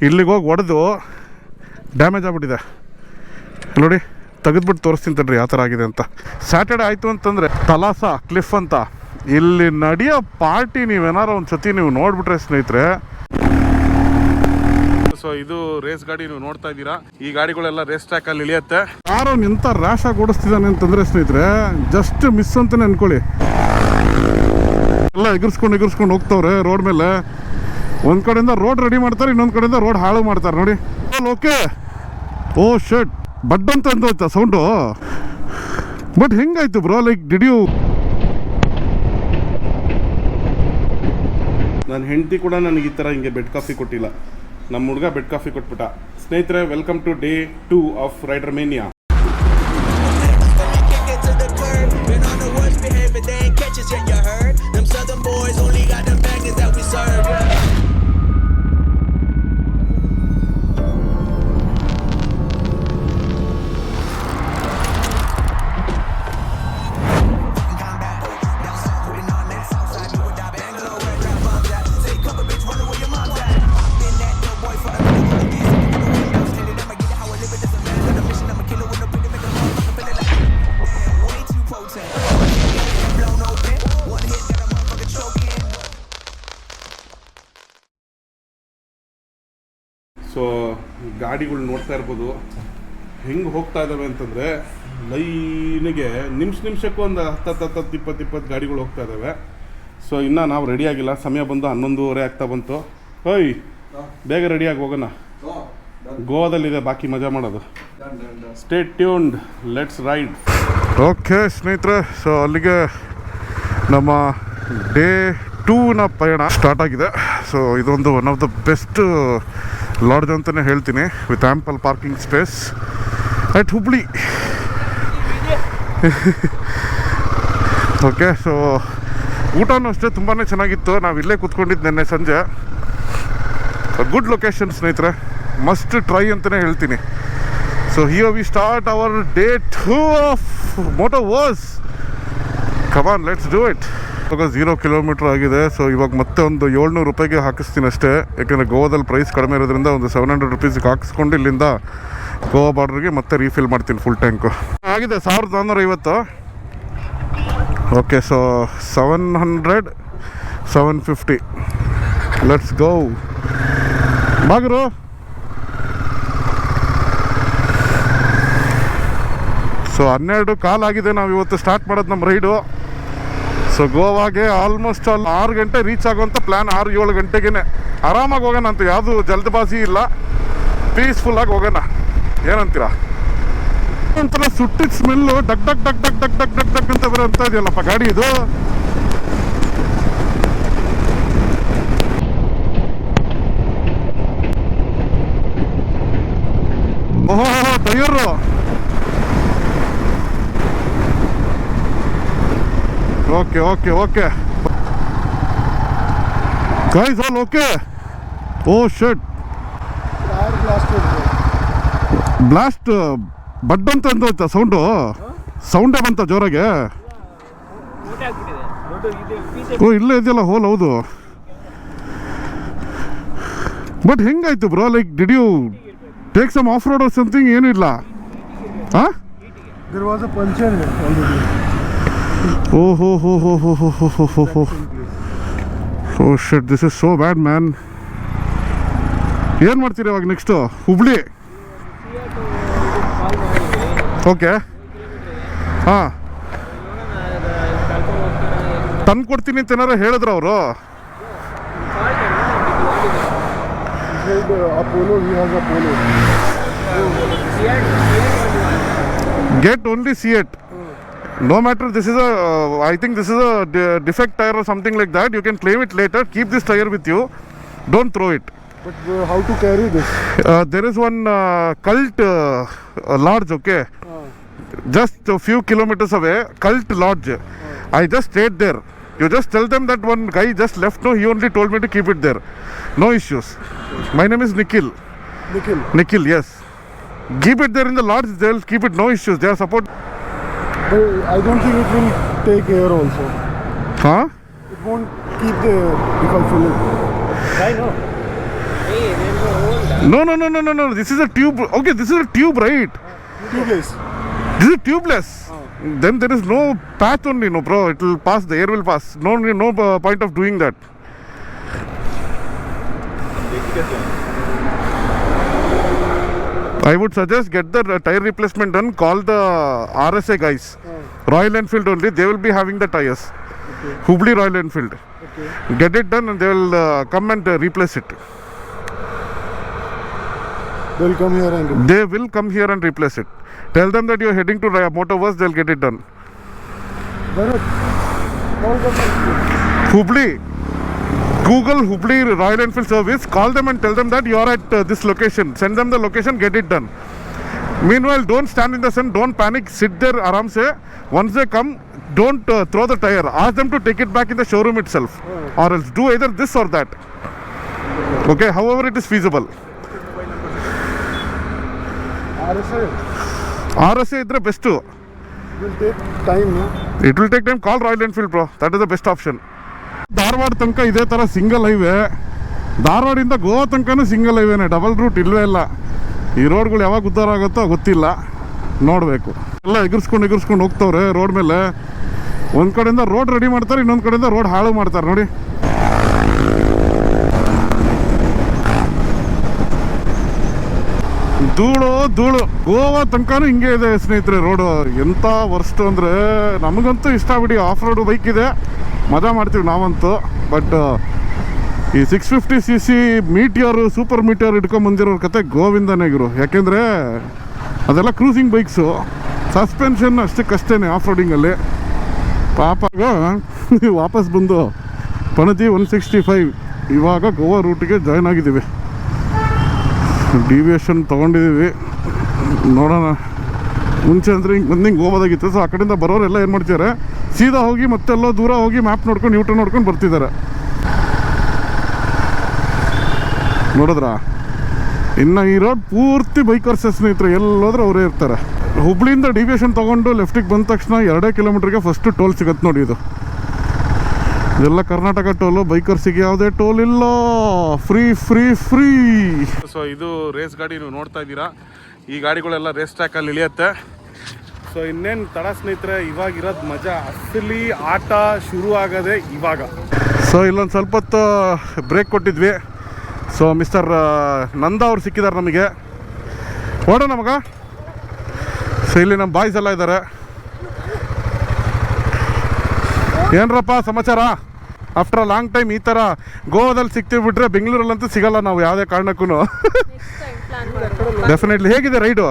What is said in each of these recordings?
ಇಲ್ಲಿಗೆ ಹೋಗಿ ಹೊಡೆದು ಡ್ಯಾಮೇಜ್ ಆಗ್ಬಿಟ್ಟಿದೆ ನೋಡಿ. ತೆಗೆದ್ಬಿಟ್ಟು ತೋರಿಸ್ತೀನಿ ತಡ್ರಿ ಯಾವ ಥರ ಆಗಿದೆ ಅಂತ. ಸ್ಯಾಟರ್ಡೆ ಆಯಿತು ಅಂತಂದರೆ ತಲಾಸ ಕ್ಲಿಫ್ ಅಂತ ಇಲ್ಲಿ ನಡೆಯೋ ಪಾರ್ಟಿ ನೀವೇನಾರು ಒಂದು ಸತಿ ನೀವು ನೋಡ್ಬಿಟ್ರೆ ಸ್ನೇಹಿತರೆ. ಸೊ ಇದು ರೇಸ್ ಗಾಡಿ ನೀವು ನೋಡ್ತಾ ಇದ್ದೀರಾ. ಈ ಗಾಡಿಗಳೆಲ್ಲ ರೇಸ್ ಟ್ರ್ಯಾಕ್ ಅಲ್ಲಿ ಇಳಿಯುತ್ತೆ. ಯಾರೋ ನಿಂತ ರ್ಯಾಶ್ ಆಗಿ ಓಡಿಸ್ತಿದ್ದಾನೆ ಅಂತಂದ್ರೆ ಸ್ನೇಹಿತರೆ ಜಸ್ಟ್ ಮಿಸ್ ಅಂತಾನೆ ಅನ್ಕೊಳ್ಳಿ. ಎಲ್ಲ ಎಗರ್ಸ್ಕೊಂಡು ಹೋಗ್ತವ್ರೆ ರೋಡ್ ಮೇಲೆ. ಒಂದ್ ಕಡೆಯಿಂದ ರೋಡ್ ರೆಡಿ ಮಾಡ್ತಾರೆ, ಇನ್ನೊಂದ್ ಕಡೆಯಿಂದ ರೋಡ್ ಹಾಳು ಮಾಡ್ತಾರೆ ನೋಡಿ. ಓಕೆ, ಓ ಶಟ್, ಬಡ್ ಅಂತ ಅಂದೋಯ್ತಾ ಸೌಂಡು. ಬಟ್ ಹೆಂಗಾಯ್ತು ಬ್ರೋ, ಲೈಕ್ ಡಿಡ್ ಯು? ನನ್ನ ಹೆಂಡತಿ ಕೂಡ ನನಗೆ ಈ ಥರ ಹಿಂಗೆ ಬೆಡ್ ಕಾಫಿ ಕೊಟ್ಟಿಲ್ಲ. ನಮ್ಮ ಹುಡುಗ ಬೆಡ್ ಕಾಫಿ ಕೊಟ್ಬಿಟ್ಟ. ಸ್ನೇಹಿತರೆ, welcome to day 2 of rider mania. So ಗಾಡಿಗಳು ನೋಡ್ತಾ ಇರ್ಬೋದು ಹೆಂಗೆ ಹೋಗ್ತಾ ಇದ್ದಾವೆ ಅಂತಂದರೆ, ಲೈನಿಗೆ ನಿಮಿಷಕ್ಕೂ ಒಂದು 10-20 ಗಾಡಿಗಳು ಹೋಗ್ತಾ ಇದ್ದಾವೆ. ಸೊ ಇನ್ನೂ ನಾವು ರೆಡಿಯಾಗಿಲ್ಲ. ಸಮಯ ಬಂದು 11:30 ಆಗ್ತಾ ಬಂತು. ಓಯ್, ಬೇಗ ರೆಡಿಯಾಗಿ ಹೋಗೋಣ. ಗೋವಾದಲ್ಲಿದೆ ಬಾಕಿ ಮಜಾ ಮಾಡೋದು. Stay tuned, let's ride. Okay ಸ್ನೇಹಿತರೆ, ಸೊ ಅಲ್ಲಿಗೆ ನಮ್ಮ ಡೇ 2ನ ಪಯಣ ಸ್ಟಾರ್ಟ್ ಆಗಿದೆ. ಸೊ ಇದೊಂದು one of the best lodge ಅಂತಲೇ ಹೇಳ್ತೀನಿ, with ample parking space at Hubli. Okay, so ಊಟನೂ ಅಷ್ಟೇ ತುಂಬಾ ಚೆನ್ನಾಗಿತ್ತು. ನಾವು ಇಲ್ಲೇ ಕೂತ್ಕೊಂಡಿದ್ದು ನೆನ್ನೆ ಸಂಜೆ. ಗುಡ್ ಲೊಕೇಶನ್ ಸ್ನೇಹಿತರೆ, ಮಸ್ಟ್ ಟ್ರೈ ಅಂತಲೇ ಹೇಳ್ತೀನಿ. So here we start our day 2 of ಮೋಟೋ ವಾಸ್. Come on, let's do it. ಇವಾಗ 0 ಕಿಲೋಮೀಟ್ರ್ ಆಗಿದೆ. ಸೊ ಇವಾಗ ಮತ್ತೆ ಒಂದು 700 ರೂಪಾಯಿಗೆ ಹಾಕಿಸ್ತೀನಿ ಅಷ್ಟೇ. ಯಾಕೆಂದರೆ ಗೋವಾದಲ್ಲಿ ಪ್ರೈಸ್ ಕಡಿಮೆ ಇರೋದ್ರಿಂದ ಒಂದು 700 ರುಪೀಸ್ಗೆ ಹಾಕಿಸ್ಕೊಂಡು ಇಲ್ಲಿಂದ ಗೋವಾ ಬಾರ್ಡ್ರಿಗೆ ಮತ್ತೆ ರೀಫಿಲ್ ಮಾಡ್ತೀನಿ ಫುಲ್ ಟ್ಯಾಂಕು. ಆಗಿದೆ 1450. Okay, so 700, 750. ಲೆಟ್ಸ್ ಗೋ ಬಾಗರು. ಸೊ 12 ಕಾಲ್ ಆಗಿದೆ ನಾವು ಇವತ್ತು ಸ್ಟಾರ್ಟ್ ಮಾಡೋದು ನಮ್ಮ ರೈಡು. ಸೊ ಗೋವಾಗೆ ಆಲ್ಮೋಸ್ಟ್ 6 ಗಂಟೆ ರೀಚ್ ಆಗೋಂಥ ಪ್ಲ್ಯಾನ್. 6-7 ಗಂಟೆಗೇ ಆರಾಮಾಗಿ ಹೋಗೋಣ ಅಂತ, ಯಾವುದು ಜಲ್ದಬಾಜಿ ಇಲ್ಲ, ಪೀಸ್ಫುಲ್ಲಾಗಿ ಹೋಗೋಣ. ಏನಂತೀರಾ? ಒಂಥರ ಸುಟ್ಟಿದ ಸ್ಮೆಲ್ಲು ಡಗ್ ಡಗ್ ಡಗ್ ಡಗ್ ಡಗ್ ಡಗ್ ಡಗ್ ಡಗ್ ಅಂತ ಬರೋಂಥ ಇದೆಯಲ್ಲಪ್ಪ ಗಾಡಿ ಇದು. ಓಹೋ tyre. Okay okay okay guys, all okay. Oh shit, blast ಬಡ್ ಅಂತ ಅಂದೋಯ್ತಾ ಸೌಂಡು. ಸೌಂಡೇ ಬಂತ ಜೋರಾಗೆ. ಓ ಇಲ್ಲೇ ಇದೆಯಲ್ಲ ಹೋಲ್. ಹೌದು, ಬಟ್ ಹೆಂಗಾಯ್ತು bro, like did you take some off road or something? ಏನೂ ಇಲ್ಲ. ಹಾಂ, there was a puncture already. Oh ho ho ho ho ho ho ho ho ho. Oh shit, this is so bad man. ಏನು ಮಾಡ್ತೀರಿ ಇವಾಗ next? Hubli. Okay, ಹಾಂ, ತಂದು ಕೊಡ್ತೀನಿ ಅಂತ ಏನಾರು ಹೇಳಿದ್ರು ಅವರು? Apollo, he has Apollo. Get only C8. No matter, this is a I think this is a defect tire or something like that. You can claim it later. Keep this tire with you. Don't throw it. But how to carry this? There is one cult lodge, okay? Just a few kilometers away, cult lodge. I just stayed there. You just tell them that one guy just left. No, he only told me to keep it there. No issues. My name is Nikhil. Nikhil, yes. Keep it there in the lodge. They'll keep it. No issues. They are support. But I don't think it will take air also. Huh? It won't keep the air if I fill it. I know. Hey, there is a hole. No. This is a tube. Okay, this is a tube, right? Tubeless. This is tubeless. Then there is no path only, no, bro. It will pass. The air will pass. No point of doing that. I would suggest get the tire replacement done. Call the RSA guys. Royal Enfield only. They will be having the tires. Okay. Hubli Royal Enfield. Okay. Get it done and they will come and replace it. They'll come here and. They will come here and replace it. Tell them that you are heading to Motorverse. They'll get it done. Bharat, call them. Hubli. Google Hubli Royal Enfield service. Call them and tell them that you are at this location. Send them the location. Get it done. Meanwhile, don't stand in the sun. Don't panic. Sit there aram se. Once they come, don't throw the tire. Ask them to take it back in the showroom itself. Or else do either this or that. Okay, however it is feasible. RSA idre best. It will take time, no? It will take time. Call Royal Enfield, bro. That is the best option. Dharwad ತನಕ ಇದೇ ಥರ single highway. ಧಾರವಾಡಿಂದ Goa ತನಕನೂ single ಹೈವೇನೆ, double root ಇಲ್ಲವೇ ಇಲ್ಲ. ಈ ರೋಡ್ಗಳು ಯಾವಾಗ ಉದ್ಧಾರ ಆಗುತ್ತೋ ಗೊತ್ತಿಲ್ಲ, ನೋಡಬೇಕು. ಎಲ್ಲ ಎಗರ್ಸ್ಕೊಂಡು ಹೋಗ್ತವ್ರೆ ರೋಡ್ ಮೇಲೆ. ಒಂದು ಕಡೆಯಿಂದ ರೋಡ್ ರೆಡಿ ಮಾಡ್ತಾರೆ, ಇನ್ನೊಂದು ಕಡೆಯಿಂದ ರೋಡ್ ಹಾಳು ಮಾಡ್ತಾರೆ ನೋಡಿ. ಧೂಳು ಗೋವಾ ತನಕನೂ ಹಿಂಗೆ ಇದೆ ಸ್ನೇಹಿತರೆ ರೋಡು. ಎಂಥ ವರ್ಸ್ಟ್ ಅಂದರೆ ನಮಗಂತೂ ಇಷ್ಟ ಬಿಡಿ. ಆಫ್ ರೋಡ್ ಬೈಕ್ ಇದೆ, ಮಜಾ ಮಾಡ್ತೀವಿ ನಾವಂತೂ. ಬಟ್ ಈ 650cc ಮೀಟಿಯರ್ ಸೂಪರ್ ಮೀಟಿಯರ್ ಇಟ್ಕೊಂಬಂದಿರೋರ ಕತೆ ಗೋವಿಂದನೇ ಗುರು. ಯಾಕೆಂದರೆ ಅದೆಲ್ಲ ಕ್ರೂಸಿಂಗ್ ಬೈಕ್ಸು, ಸಸ್ಪೆನ್ಷನ್ ಅಷ್ಟಕ್ಕಷ್ಟೇ ಆಫ್ ರೋಡಿಂಗಲ್ಲಿ. ಪಾಪಾಗ ವಾಪಸ್ ಬಂದು ಪಣಜಿ 165 ಇವಾಗ ಗೋವಾ ರೂಟಿಗೆ ಜಾಯ್ನ್ ಆಗಿದ್ದೀವಿ. ಡಿವಿಯೇಷನ್ ತೊಗೊಂಡಿದ್ದೀವಿ, ನೋಡೋಣ. ಮುಂಚೆ ಅಂದರೆ ಹಿಂಗೆ ಗೋವಾದಾಗಿತ್ತು. ಸೊ ಆ ಕಡೆಯಿಂದ ಬರೋರೆಲ್ಲ ಏನು ಮಾಡ್ತಿದ್ದಾರೆ, ಸೀದಾ ಹೋಗಿ ಮತ್ತೆಲ್ಲೋ ದೂರ ಹೋಗಿ ಮ್ಯಾಪ್ ನೋಡ್ಕೊಂಡು ನ್ಯೂಟನ್ ನೋಡ್ಕೊಂಡು ಬರ್ತಿದ್ದಾರೆ. ನೋಡಿದ್ರಾ? ಇನ್ನು ಈ ರೋಡ್ ಪೂರ್ತಿ ಬೈಕರ್ಸ್ ಸ್ನೇಹಿತರೆ, ಎಲ್ಲೋದ್ರೆ ಅವರೇ ಇರ್ತಾರೆ. ಹುಬ್ಳಿಯಿಂದ ಡಿವಿಯೇಷನ್ ತೊಗೊಂಡು ಲೆಫ್ಟಿಗೆ ಬಂದ ತಕ್ಷಣ 2 ಕಿಲೋಮೀಟ್ರಿಗೆ ಫಸ್ಟು ಟೋಲ್ ಸಿಗತ್ತೆ ನೋಡಿ. ಇದೆಲ್ಲ ಕರ್ನಾಟಕ ಟೋಲು. ಬೈಕರ್ಸಿಗೆ ಯಾವುದೇ ಟೋಲ್ ಇಲ್ಲ, ಫ್ರೀ. ಸೊ ಇದು ರೇಸ್ ಗಾಡಿ ನೀವು ನೋಡ್ತಾ ಇದ್ದೀರಾ. ಈ ಗಾಡಿಗಳೆಲ್ಲ ರೇಸ್ ಟ್ರ್ಯಾಕಲ್ಲಿ ಇಳಿಯುತ್ತೆ. ಸೊ ಇನ್ನೇನು ತಡ ಸ್ನೇಹಿತರೆ, ಇವಾಗಿರೋದು ಮಜಾ. ಅಸಲಿ ಆಟ ಶುರು ಆಗೋದೆ ಇವಾಗ. ಸೊ ಇಲ್ಲೊಂದು ಸ್ವಲ್ಪ ಹೊತ್ತು ಬ್ರೇಕ್ ಕೊಟ್ಟಿದ್ವಿ. ಸೊ ಮಿಸ್ಟರ್ ನಂದ ಅವ್ರು ಸಿಕ್ಕಿದ್ದಾರೆ ನಮಗೆ. ಓಡೋಣ ಮಗ. ಸೊ ಇಲ್ಲಿ ನಮ್ಮ ಬಾಯ್ಸ್ ಎಲ್ಲ ಇದ್ದಾರೆ. ಏನ್ರಪ್ಪ ಸಮಾಚಾರ? ಆಫ್ಟರ್ ಅ ಲಾಂಗ್ ಟೈಮ್ ಈ ಥರ ಗೋವಾದಲ್ಲಿ ಸಿಗ್ತೀವಿ ಬಿಟ್ರೆ ಬೆಂಗಳೂರಲ್ಲಂತೂ ಸಿಗಲ್ಲ ನಾವು ಯಾವುದೇ ಕಾರಣಕ್ಕೂ. ಡೆಫಿನೆಟ್ಲಿ. ಹೇಗಿದೆ ರೈಡು?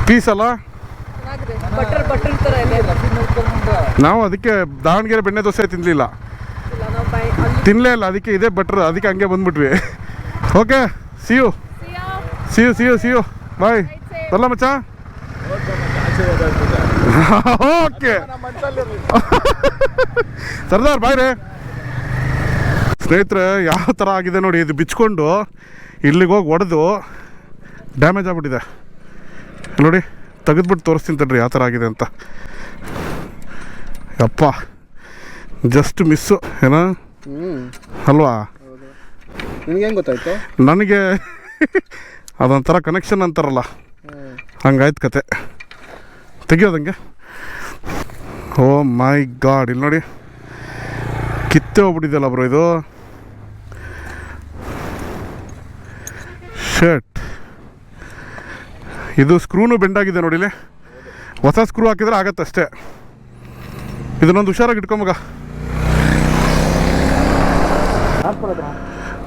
ಪೀಸ್ ಅಲ್ಲ? ನಾವು ಅದಕ್ಕೆ ದಾವಣಗೆರೆ ಬೆಣ್ಣೆ ದೋಸೆ ತಿನ್ನಲೇ ಇಲ್ಲ, ಅದಕ್ಕೆ ಇದೇ ಬಟ್ರ್, ಅದಕ್ಕೆ ಹಂಗೆ ಬಂದ್ಬಿಟ್ವಿ. Okay, see you bye. ಬರಲ್ಲ ಮಚ್ಚ. ಓಕೆ ಸರ್ದಾರ್ ಬಾಯ್ ರೇ. ಸ್ನೇಹಿತರೆ ಯಾವ ಥರ ಆಗಿದೆ ನೋಡಿ, ಇದು ಬಿಚ್ಕೊಂಡು ಇಲ್ಲಿಗೆ ಹೋಗಿ ಹೊಡೆದು ಡ್ಯಾಮೇಜ್ ಆಗ್ಬಿಟ್ಟಿದೆ ನೋಡಿ. ತೆಗೆದ್ಬಿಟ್ಟು ತೋರಿಸ್ತೀನಿ ತಡ್ರಿ ಯಾವ ಥರ ಆಗಿದೆ ಅಂತ. ಯಪ್ಪ ಜಸ್ಟ್ ಮಿಸ್ಸು ಏನೋ ಅಲ್ವಾ? ನಿನಗೆ ಹೆಂಗೆ ಗೊತ್ತಾಯ್ತು? ನನಗೆ ಅದೊಂಥರ ಕನೆಕ್ಷನ್ ಅಂತಾರಲ್ಲ, ಹಂಗಾಯ್ತು ಕತೆ. ತೆಗಿಯೋದಂಗೆ. ಓ ಮೈ ಗಾಡ್, ಇಲ್ಲಿ ನೋಡಿ ಕಿತ್ತೆ ಹೋಗ್ಬಿಟ್ಟಿದೆಯಲ್ಲ ಬ್ರೋ ಇದು. ಶರ್ಟ್ ಇದು ಸ್ಕ್ರೂನು ಬೆಂಡಾಗಿದೆ ನೋಡಿಲಿ. ಹೊಸ ಸ್ಕ್ರೂ ಹಾಕಿದ್ರೆ ಆಗತ್ತಷ್ಟೇ. ಇದನ್ನೊಂದು ಹುಷಾರಾಗಿ ಇಟ್ಕೊಂಬಗ.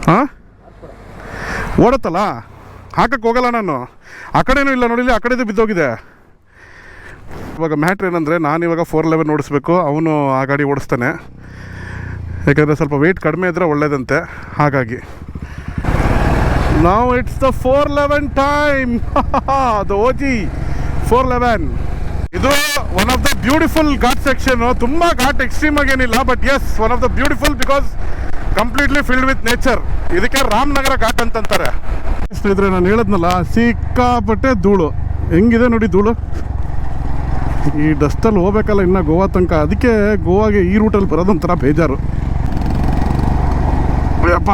ಹಾಂ ಓಡತ್ತಲ್ಲ, ಹಾಕಕ್ಕೆ ಹೋಗಲ್ಲ ನಾನು. ಆ ಕಡೆನೂ ಇಲ್ಲ ನೋಡಿಲಿ, ಆ ಕಡೆದು ಬಿದ್ದೋಗಿದೆ. ಇವಾಗ ಮ್ಯಾಟ್ರ್ ಏನಂದರೆ, ನಾನು ಇವಾಗ 411 ಓಡಿಸ್ಬೇಕು, ಅವನು ಆ ಗಾಡಿ ಓಡಿಸ್ತಾನೆ. ಯಾಕಂದರೆ ಸ್ವಲ್ಪ ವೆಯ್ಟ್ ಕಡಿಮೆ ಇದ್ದರೆ ಒಳ್ಳೇದಂತೆ, ಹಾಗಾಗಿ. ನಾವು it's the 411 time. The OG 411. ಇದು one of the beautiful ghat section. ತುಂಬ ಘಾಟ್ ಎಕ್ಸ್ಟ್ರೀಮ್ ಆಗೇನಿಲ್ಲ, but as one of the beautiful because completely filled with nature. ಇದಕ್ಕೆ ರಾಮನಗರ ಘಾಟ್ ಅಂತಂತಾರೆ. ಸ್ನೇಹಿತರೆ ನಾನು ಹೇಳದ್ನಲ್ಲ, ಸಿಕ್ಕಾಪಟ್ಟೆ ಧೂಳು. ಹೆಂಗಿದೆ ನೋಡಿ ಧೂಳು. ಈ ಡಸ್ಟಲ್ಲಿ ಹೋಗ್ಬೇಕಲ್ಲ ಇನ್ನು ಗೋವಾ ತನಕ. ಅದಕ್ಕೆ ಗೋವಾಗೆ ಈ ರೂಟಲ್ಲಿ ಬರೋದೊಂಥರ ಬೇಜಾರು. ಅಯ್ಯಪ್ಪ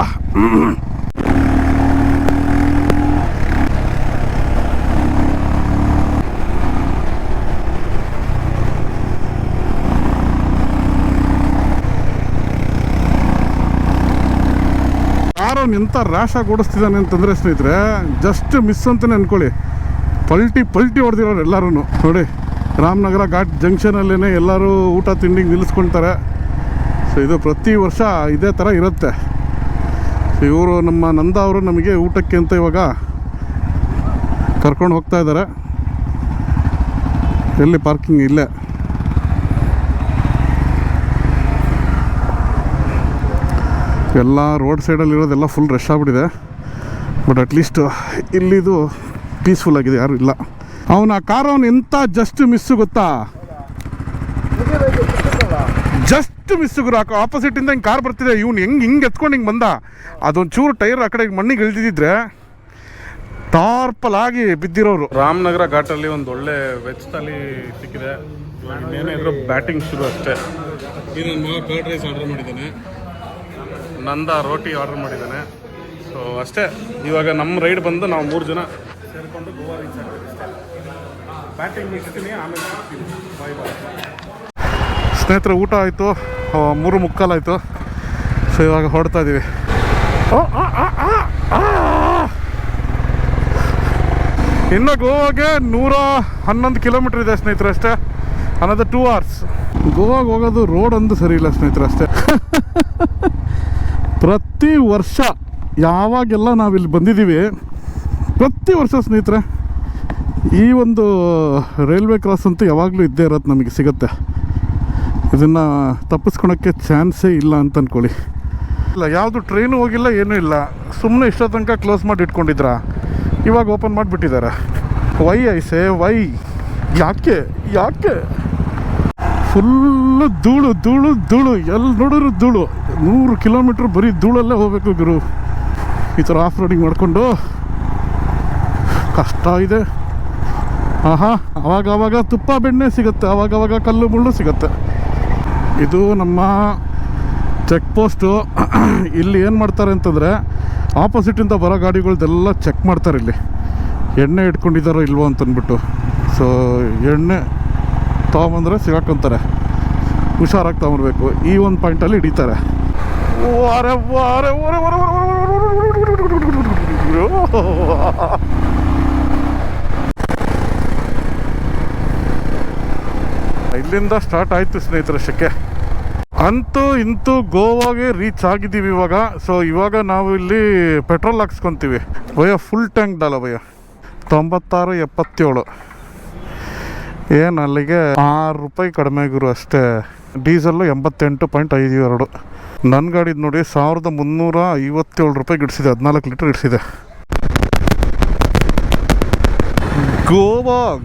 ಅವ್ನು ಎಂಥ ರ್ಯಾಶಾಗಿ ಓಡಿಸ್ತಿದ್ದಾನೆ ಅಂತಂದರೆ ಸ್ನೇಹಿತರೆ, ಜಸ್ಟ್ ಮಿಸ್ ಅಂತಲೇ ಅಂದ್ಕೊಳ್ಳಿ. ಪಲ್ಟಿ ಹೊಡೆದಿರೋರು ಎಲ್ಲರೂ ನೋಡಿ. ರಾಮನಗರ ಘಾಟ್ ಜಂಕ್ಷನಲ್ಲೇ ಎಲ್ಲರೂ ಊಟ ತಿಂಡಿಗೆ ನಿಲ್ಲಿಸ್ಕೊಳ್ತಾರೆ. ಸೊ ಇದು ಪ್ರತಿ ವರ್ಷ ಇದೇ ಥರ ಇರುತ್ತೆ. ಸೊ ಇವರು ನಮ್ಮ ನಂದ ಅವರು ನಮಗೆ ಊಟಕ್ಕೆ ಅಂತ ಇವಾಗ ಕರ್ಕೊಂಡು ಹೋಗ್ತಾ ಇದ್ದಾರೆ. ಎಲ್ಲಿ ಪಾರ್ಕಿಂಗ್? ಇಲ್ಲೇ. ಎಲ್ಲ ರೋಡ್ ಸೈಡಲ್ಲಿರೋದೆಲ್ಲ ಫುಲ್ ರಶ್ ಆಗಿಬಿಟ್ಟಿದೆ. ಬಟ್ ಅಟ್ಲೀಸ್ಟ್ ಇಲ್ಲಿದು ಪೀಸ್ಫುಲ್ ಆಗಿದೆ, ಯಾರು ಇಲ್ಲ. ಅವನ ಕಾರ್ ಅವನು ಎಂಥ ಜಸ್ಟ್ ಮಿಸ್ಸು ಗೊತ್ತಾ? ಜಸ್ಟ್ ಮಿಸ್ಸು ಗುರು. ಆಪೋಸಿಟಿಂದ ಹಿಂಗೆ ಕಾರ್ ಬರ್ತಿದೆ, ಇವ್ನು ಹಿಂಗೆ ಎತ್ಕೊಂಡು ಹಿಂಗೆ ಬಂದ. ಅದೊಂದು ಚೂರು ಟೈರ್ ಆ ಕಡೆ ಮಣ್ಣಿಗೆ ಇಳಿದಿದ್ರೆ ಟಾರ್ಪಲ್ ಆಗಿ ಬಿದ್ದಿರೋರು. ರಾಮನಗರ ಘಾಟಲ್ಲಿ ಒಂದು ಒಳ್ಳೆ ವೆಜ್ ಥಾಲಿ ಸಿಕ್ಕಿದೆ. ಇನ್ನೇನಿದ್ರು ಬ್ಯಾಟಿಂಗ್ ಶುರು ಅಷ್ಟೇ. ಈ ನನ್ನ ಮಗ ಕರ್ಡ್ ರೈಸ್ ಆರ್ಡರ್ ಮಾಡಿದ್ದಾನೆ, ನಂದ ರೋಟಿ ಆರ್ಡರ್ ಮಾಡಿದ್ದಾನೆ. ಸೊ ಅಷ್ಟೇ. ಇವಾಗ ನಮ್ಮ ರೈಡ್ ಬಂದು ನಾವು 3 ಜನ ಸೇರಿಕೊಂಡು ಗೋವಾ ರೀಚ್ ಆಗ್ತೀವಿ ಅಷ್ಟೇ. ಬ್ಯಾಟಿಂಗ್ ಇಡ್ತೀನಿ, ಆಮೇಲೆ ಸಿಗ್ತೀನಿ. ಬಾಯ್ ಬಾಯ್. ಸ್ನೇಹಿತರೆ, ಊಟ ಆಯಿತು, 3:45 ಆಯಿತು. ಸೊ ಇವಾಗ ಹೊರಡ್ತಾ ಇದ್ದೀವಿ. ಇನ್ನು ಗೋವಾಗೆ 111 ಕಿಲೋಮೀಟ್ರ್ ಇದೆ ಸ್ನೇಹಿತರೆ ಅಷ್ಟೇ. ಅನ್ನೋದು 2 hours. ಗೋವಾಗೆ ಹೋಗೋದು ರೋಡ್ ಒಂದು ಸರಿ ಇಲ್ಲ ಸ್ನೇಹಿತರೆ ಅಷ್ಟೇ. ಪ್ರತಿ ವರ್ಷ ಯಾವಾಗೆಲ್ಲ ನಾವಿಲ್ಲಿ ಬಂದಿದ್ದೀವಿ, ಪ್ರತಿ ವರ್ಷ ಸ್ನೇಹಿತರೆ ಈ ಒಂದು ರೈಲ್ವೆ ಕ್ರಾಸ್ ಅಂತೂ ಯಾವಾಗಲೂ ಇದ್ದೇ ಇರೋದು, ನಮಗೆ ಸಿಗುತ್ತೆ. ಇದನ್ನು ತಪ್ಪಿಸ್ಕೊಳೋಕ್ಕೆ ಚಾನ್ಸೇ ಇಲ್ಲ ಅಂತ ಅಂದ್ಕೊಳ್ಳಿ. ಇಲ್ಲ, ಯಾವುದು ಟ್ರೈನು ಹೋಗಿಲ್ಲ, ಏನೂ ಇಲ್ಲ. ಸುಮ್ಮನೆ ಇಷ್ಟೋ ತನಕ ಕ್ಲೋಸ್ ಮಾಡಿ ಇಟ್ಕೊಂಡಿದ್ರ, ಇವಾಗ ಓಪನ್ ಮಾಡಿಬಿಟ್ಟಿದ್ದಾರೆ. ವೈ ಐಸೆ ವೈ? ಯಾಕೆ ಫುಲ್ಲು ಧೂಳು ಧೂಳು ಧೂಳು, ಎಲ್ಲಿ ನೋಡಿದ್ರು ಧೂಳು. 100 ಕಿಲೋಮೀಟ್ರ್ ಬರೀ ಧೂಳಲ್ಲೇ ಹೋಗಬೇಕು ಗುರು. ಈ ಥರ ಆಫ್ ರೋಡಿಂಗ್ ಮಾಡಿಕೊಂಡು ಕಷ್ಟ ಇದೆ. ಆವಾಗ ತುಪ್ಪ ಬೆಣ್ಣೆ ಸಿಗುತ್ತೆ, ಆವಾಗ ಕಲ್ಲು ಮುಳ್ಳು ಸಿಗುತ್ತೆ. ಇದು ನಮ್ಮ ಚೆಕ್ ಪೋಸ್ಟು. ಇಲ್ಲಿ ಏನು ಮಾಡ್ತಾರೆ ಅಂತಂದರೆ, ಆಪೋಸಿಟಿಂದ ಬರೋ ಗಾಡಿಗಳ್ದೆಲ್ಲ ಚೆಕ್ ಮಾಡ್ತಾರೆ. ಇಲ್ಲಿ ಎಣ್ಣೆ ಇಟ್ಕೊಂಡಿದ್ದಾರೋ ಇಲ್ವೋ ಅಂತಂದ್ಬಿಟ್ಟು. ಸೊ ಎಣ್ಣೆ ತೊಗೊಂಬಂದರೆ ಸಿಗಾಕೊಂತಾರೆ, ಹುಷಾರಾಗಿ ತೊಗೊಬರ್ಬೇಕು. ಈ ಒಂದು ಪಾಯಿಂಟಲ್ಲಿ ಹಿಡಿತಾರೆ. ಇಲ್ಲಿಂದ ಸ್ಟಾರ್ಟ್ ಆಯಿತು ಸ್ನೇಹಿತರ ಶೆಕೆ. ಅಂತೂ ಇಂತೂ ಗೋವಾಗೆ ರೀಚ್ ಆಗಿದ್ದೀವಿ ಇವಾಗ. ಸೊ ಇವಾಗ ನಾವು ಇಲ್ಲಿ ಪೆಟ್ರೋಲ್ ಹಾಕ್ಸ್ಕೊತೀವಿ. ಭಯ್ಯ ಫುಲ್ ಟ್ಯಾಂಕ್ ಡಾಲ ಭಯ್ಯ, 96.77. ಏನು ಅಲ್ಲಿಗೆ 6 ರೂಪಾಯಿ ಕಡಿಮೆ ಗುರು ಅಷ್ಟೇ. ಡೀಸೆಲ್ಲು 88.52. ನನ್ನ ಗಾಡಿದು ನೋಡಿ 1357 ರೂಪಾಯಿ ಗಿಡಿಸಿದೆ, 14 ಲೀಟ್ರ್ ಗಿಡಿಸಿದೆ.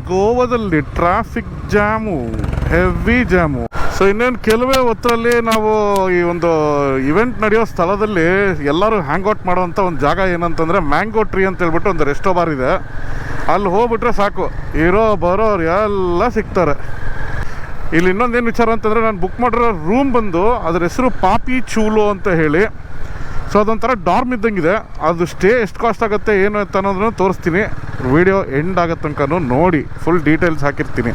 ಗೋವಾದಲ್ಲಿ traffic jam, heavy jam. So ಇನ್ನೇನು ಕೆಲವೇ ಹೊತ್ತರಲ್ಲಿ ನಾವು ಈ ಒಂದು ಇವೆಂಟ್ ನಡೆಯೋ ಸ್ಥಳದಲ್ಲಿ ಎಲ್ಲರೂ ಹ್ಯಾಂಗ್ ಔಟ್ ಮಾಡೋವಂಥ ಒಂದು ಜಾಗ ಏನಂತಂದರೆ ಮ್ಯಾಂಗೋ ಟ್ರೀ ಅಂತ ಹೇಳ್ಬಿಟ್ಟು ಒಂದು ರೆಸ್ಟೋ ಬಾರ್ ಇದೆ. ಅಲ್ಲಿ ಹೋಗ್ಬಿಟ್ರೆ ಸಾಕು, ಬರೋರು ಎಲ್ಲ ಸಿಗ್ತಾರೆ. ಇಲ್ಲಿ ಇನ್ನೊಂದೇನು ವಿಚಾರ ಅಂತಂದರೆ, ನಾನು ಬುಕ್ ಮಾಡಿರೋ ರೂಮ್ ಬಂದು ಅದ್ರ ಹೆಸರು ಪಾಪಿ ಚೂಲು ಅಂತ ಹೇಳಿ. ಸೊ ಅದೊಂಥರ ಡಾರ್ಮ್ ಇದ್ದಂಗಿದೆ. ಅದು ಸ್ಟೇ ಎಷ್ಟು ಕಾಸ್ಟ್ ಆಗುತ್ತೆ ಏನು ಅಂತ ಅನ್ನೋದನ್ನು ತೋರಿಸ್ತೀನಿ. ವಿಡಿಯೋ ಎಂಡ್ ಆಗೋ ತನಕ ನೋಡಿ, ಫುಲ್ ಡೀಟೇಲ್ಸ್ ಹಾಕಿರ್ತೀನಿ.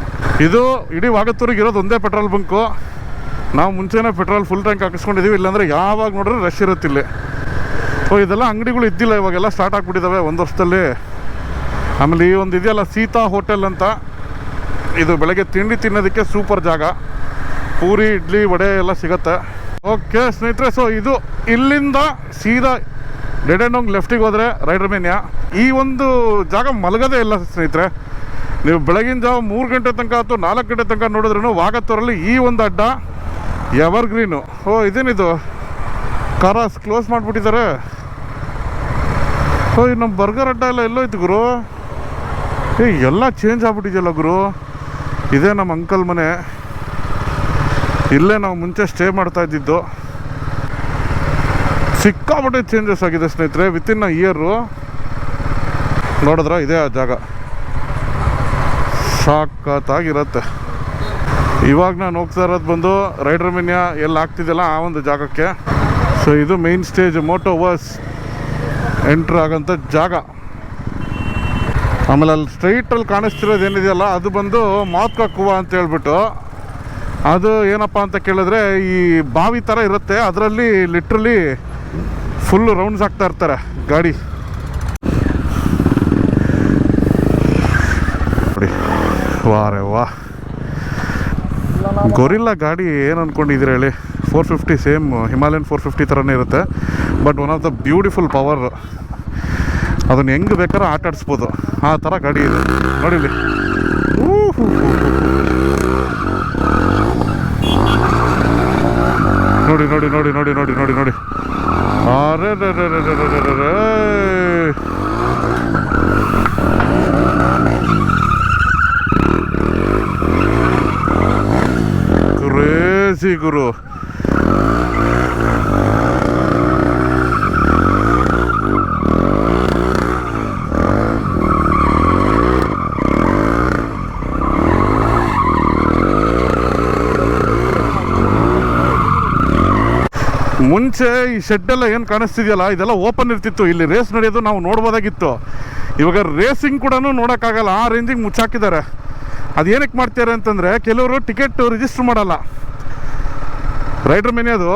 ಇದು ಇಡೀ ವಾಗತ್ತೂರಿಗೆ ಇರೋದು ಒಂದೇ ಪೆಟ್ರೋಲ್ ಬಂಕು. ನಾವು ಮುಂಚೆನೇ ಪೆಟ್ರೋಲ್ ಫುಲ್ ಟ್ಯಾಂಕ್ ಹಾಕಿಸ್ಕೊಂಡಿದ್ದೀವಿ, ಇಲ್ಲಾಂದರೆ ಯಾವಾಗ ನೋಡ್ರೆ ರಶ್ ಇರುತ್ತಿಲ್ಲಿ. ಸೊ ಇದೆಲ್ಲ ಅಂಗಡಿಗಳು ಇದ್ದಿಲ್ಲ, ಇವಾಗೆಲ್ಲ ಸ್ಟಾರ್ಟ್ ಆಗಿಬಿಟ್ಟಿದ್ದಾವೆ 1 ವರ್ಷದಲ್ಲಿ. ಆಮೇಲೆ ಈ ಒಂದು ಇದೆಯಲ್ಲ ಸೀತಾ ಹೋಟೆಲ್ ಅಂತ, ಇದು ಬೆಳಗ್ಗೆ ತಿಂಡಿ ತಿನ್ನೋದಕ್ಕೆ ಸೂಪರ್ ಜಾಗ. ಪೂರಿ, ಇಡ್ಲಿ, ವಡೆ ಎಲ್ಲ ಸಿಗುತ್ತೆ. ಓಕೆ ಸ್ನೇಹಿತರೆ, ಸೊ ಇದು ಇಲ್ಲಿಂದ ಸೀದಾ ಡೆಡ್ ಎಂಡ್ ಲೆಫ್ಟಿಗೆ ಹೋದರೆ ರೈಡರ್ ಮೇನ್ಯಾ. ಈ ಒಂದು ಜಾಗ ಮಲಗೋದೇ ಇಲ್ಲ ಸ್ನೇಹಿತರೆ. ನೀವು ಬೆಳಗಿನ ಜಾವ 3 ಗಂಟೆ ತನಕ ಅಥವಾ 4 ಗಂಟೆ ತನಕ ನೋಡಿದ್ರೂ ವಾಗತ್ತೂರಲ್ಲಿ ಈ ಒಂದು ಅಡ್ಡ ಎವರ್ ಗ್ರೀನು. ಇದೇನಿದು ಕಾರಾಸ್ ಕ್ಲೋಸ್ ಮಾಡಿಬಿಟ್ಟಿದ್ದಾರೆ. ನಮ್ಮ ಬರ್ಗರ್ ಅಡ್ಡ ಎಲ್ಲ ಎಲ್ಲೋಯ್ತು ಗುರು? ಎಲ್ಲ ಚೇಂಜ್ ಆಗ್ಬಿಟ್ಟಿದೆಯಲ್ಲ ಗುರು. ಇದೇ ನಮ್ಮ ಅಂಕಲ್ ಮನೆ, ಇಲ್ಲೇ ನಾವು ಮುಂಚೆ ಸ್ಟೇ ಮಾಡ್ತಾ ಇದ್ದಿದ್ದು. ಸಿಕ್ಕಾಪಟ್ಟೆ ಚೇಂಜಸ್ ಆಗಿದೆ ಸ್ನೇಹಿತರೆ ವಿತಿನ್ ಅ ಇಯರು. ನೋಡಿದ್ರೆ ಇದೇ ಆ ಜಾಗ, ಸಾಕತ್ತಾಗಿರುತ್ತೆ. ಇವಾಗ ನಾನು ಹೋಗ್ತಾ ಇರೋದು ಬಂದು ರೈಡರ್ ಮೆನ್ಯಾ ಎಲ್ಲ ಆಗ್ತಿದೆಯಲ್ಲ ಆ ಒಂದು ಜಾಗಕ್ಕೆ. ಸೊ ಇದು main stage, Motoverse entry ಆಗೋಂಥ ಜಾಗ. ಆಮೇಲೆ ಅಲ್ಲಿ ಸ್ಟ್ರೈಟಲ್ಲಿ ಕಾಣಿಸ್ತಿರೋದು ಏನಿದೆಯಲ್ಲ ಅದು ಬಂದು ಮಾತ್ಕಾ ಕುವಾ ಅಂತ ಹೇಳ್ಬಿಟ್ಟು. ಅದು ಏನಪ್ಪ ಅಂತ ಕೇಳಿದ್ರೆ ಈ ಬಾವಿ ಥರ ಇರುತ್ತೆ, ಅದರಲ್ಲಿ ಲಿಟ್ರಲಿ ಫುಲ್ಲು ರೌಂಡ್ಸ್ ಹಾಕ್ತಾ ಇರ್ತಾರೆ ಗಾಡಿ. ನೋಡಿ ವಾರೆ ವಾ, ಗೊರಿಲ್ಲಾ ಗಾಡಿ ಏನು ಅಂದ್ಕೊಂಡಿದ್ದೀರ ಹೇಳಿ? 450 ಸೇಮ್ ಹಿಮಾಲಯನ್ 450 ಥರನೇ ಇರುತ್ತೆ, but one of the beautiful power. ಅದನ್ನು ಹೆಂಗೆ ಬೇಕಾದ್ರೂ ಆಟ ಆಡಿಸ್ಬೋದು, ಆ ಥರ ಗಾಡಿ ಇದೆ ನೋಡಿಲಿ. ನೋಡಿ ನೋಡಿ ನೋಡಿ ನೋಡಿ ನೋಡಿ ನೋಡಿ ನೋಡಿ, ಅರೆ ಕ್ರೇಜಿ ಗುರು. ಮುಂಚೆ ಈ ಶೆಡ್ಡೆಲ್ಲ ಏನು ಕಾಣಿಸ್ತಿದೆಯಲ್ಲ, ಇದೆಲ್ಲ ಓಪನ್ ಇರ್ತಿತ್ತು. ಇಲ್ಲಿ ರೇಸ್ ನಡೆಯೋದು ನಾವು ನೋಡ್ಬೋದಾಗಿತ್ತು. ಇವಾಗ ರೇಸಿಂಗ್ ಕೂಡ ನೋಡೋಕ್ಕಾಗಲ್ಲ, ಆ ರೇಂಜಿಗೆ ಮುಚ್ಚಾಕಿದ್ದಾರೆ. ಅದು ಏನಕ್ಕೆ ಮಾಡ್ತಾರೆ ಅಂತಂದರೆ, ಕೆಲವರು ಟಿಕೆಟ್ ರಿಜಿಸ್ಟರ್ ಮಾಡಲ್ಲ. ರೈಡರ್ ಮೇನಿಯದು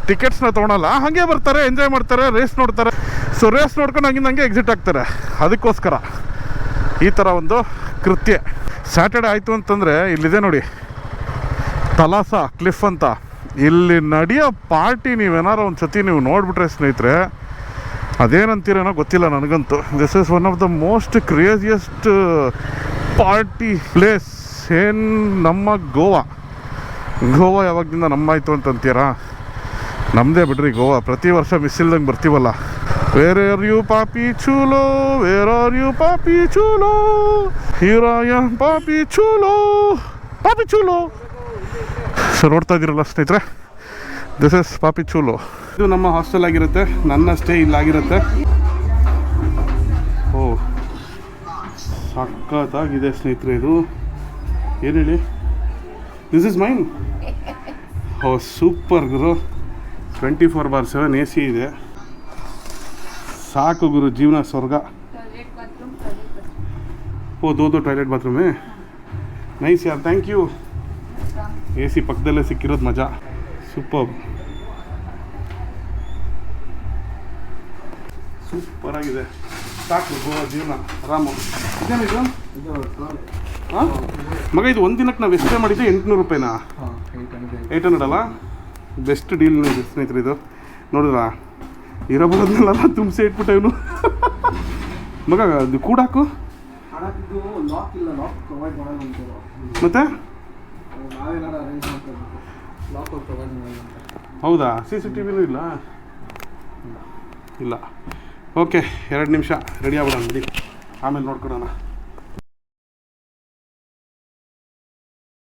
ಟಿಕೆಟ್ಸ್ನ ತೊಗೊಳಲ್ಲ, ಹಾಗೆ ಬರ್ತಾರೆ, ಎಂಜಾಯ್ ಮಾಡ್ತಾರೆ, ರೇಸ್ ನೋಡ್ತಾರೆ. ಸೊ ರೇಸ್ ನೋಡ್ಕೊಂಡು ಹಂಗೆ ಎಕ್ಸಿಟ್ ಆಗ್ತಾರೆ. ಅದಕ್ಕೋಸ್ಕರ ಈ ಥರ ಒಂದು ಕೃತ್ಯ. ಸ್ಯಾಟರ್ಡೆ ಆಯಿತು ಅಂತಂದರೆ ಇಲ್ಲಿದೆ ನೋಡಿ ತಲಾಸ ಕ್ಲಿಫ್ ಅಂತ. ಇಲ್ಲಿ ನಡೆಯೋ ಪಾರ್ಟಿ ನೀವೇನಾರು ಒಂದು ಸತಿ ನೀವು ನೋಡಿಬಿಟ್ರೆ ಸ್ನೇಹಿತರೆ, ಅದೇನಂತೀರೇನೋ ಗೊತ್ತಿಲ್ಲ ನನಗಂತೂ. This is one of the most craziest party place ಏನು ನಮ್ಮ ಗೋವಾ. ಯಾವಾಗಿಂದ ನಮ್ಮಾಯಿತು ಅಂತಂತೀರಾ? ನಮ್ಮದೇ ಬಿಡ್ರಿ ಗೋವಾ. ಪ್ರತಿ ವರ್ಷ ಮಿಸ್ ಇಲ್ದಂಗೆ ಬರ್ತೀವಲ್ಲ. ವೇರ್ ಆರ್ ಯು ಪಾಪಿ ಚೂಲೋ, ವೇರ್ ಆರ್ ಯು ಪಾಪಿ ಚೂಲೋ, ಹೀರಾಯ ಪಾಪಿ ಚೂಲೋ, ಪಾಪಿ ಚೂಲೋ. ಸೊ ನೋಡ್ತಾ ಇದ್ದೀರಲ್ಲ ಸ್ನೇಹಿತರೆ, ದಿಸ್ ಇಸ್ ಪಾಪಿ ಚೂಲೋ. ಇದು ನಮ್ಮ ಹಾಸ್ಟೆಲ್ ಆಗಿರುತ್ತೆ, ನನ್ನ ಸ್ಟೇ ಇಲ್ಲಾಗಿರುತ್ತೆ. ಓ ಸಖತ್ತಾಗಿದೆ ಸ್ನೇಹಿತರೆ. ಇದು ಏನು ಹೇಳಿ, this is mine. Oh super ಗುರು. 24/7 AC ಇದೆ. ಸಾಕು ಗುರು, ಜೀವನ ಸ್ವರ್ಗ. ಓ ದೋ ಟಾಯ್ಲೆಟ್ ಬಾತ್ರೂಮೇ ನೈಸ್ ಯಾರ್, ಥ್ಯಾಂಕ್ ಯು. AC ಪಕ್ಕದಲ್ಲೇ ಸಿಕ್ಕಿರೋದು ಮಜಾ. ಸೂಪರ್ ಆಗಿದೆ. ಸಾಕು ಗೋವಾ ಜೀವನ ಆರಾಮು. ಇದೇನಿದು ಹಾಂ ಮಗ, ಇದು ಒಂದು ದಿನಕ್ಕೆ ನಾವು ಎಷ್ಟೇ ಮಾಡಿದ್ದೆ? 800 ರೂಪಾಯಿನಾ? 800 ಅಲ್ಲ? ಬೆಸ್ಟ್ ಡೀಲ್ ಸ್ನೇಹಿತರೆ ಇದು. ನೋಡಿದ್ರ ಇರಬಹುದನ್ನೆಲ್ಲ ತುಂಬಿಸಿ ಇಟ್ಬಿಟ್ಟೆ ಇವನು. ಮಗ ಅದು ಕೂಡಾಕು ಮತ್ತೆ. ಹೌದಾ? CCTV ಇಲ್ಲ. ಓಕೆ, 2 ನಿಮಿಷ ರೆಡಿ ಆಗ್ಬಿಡೋಣ ಬಿಡಿ, ಆಮೇಲೆ ನೋಡ್ಕೊಳೋಣ.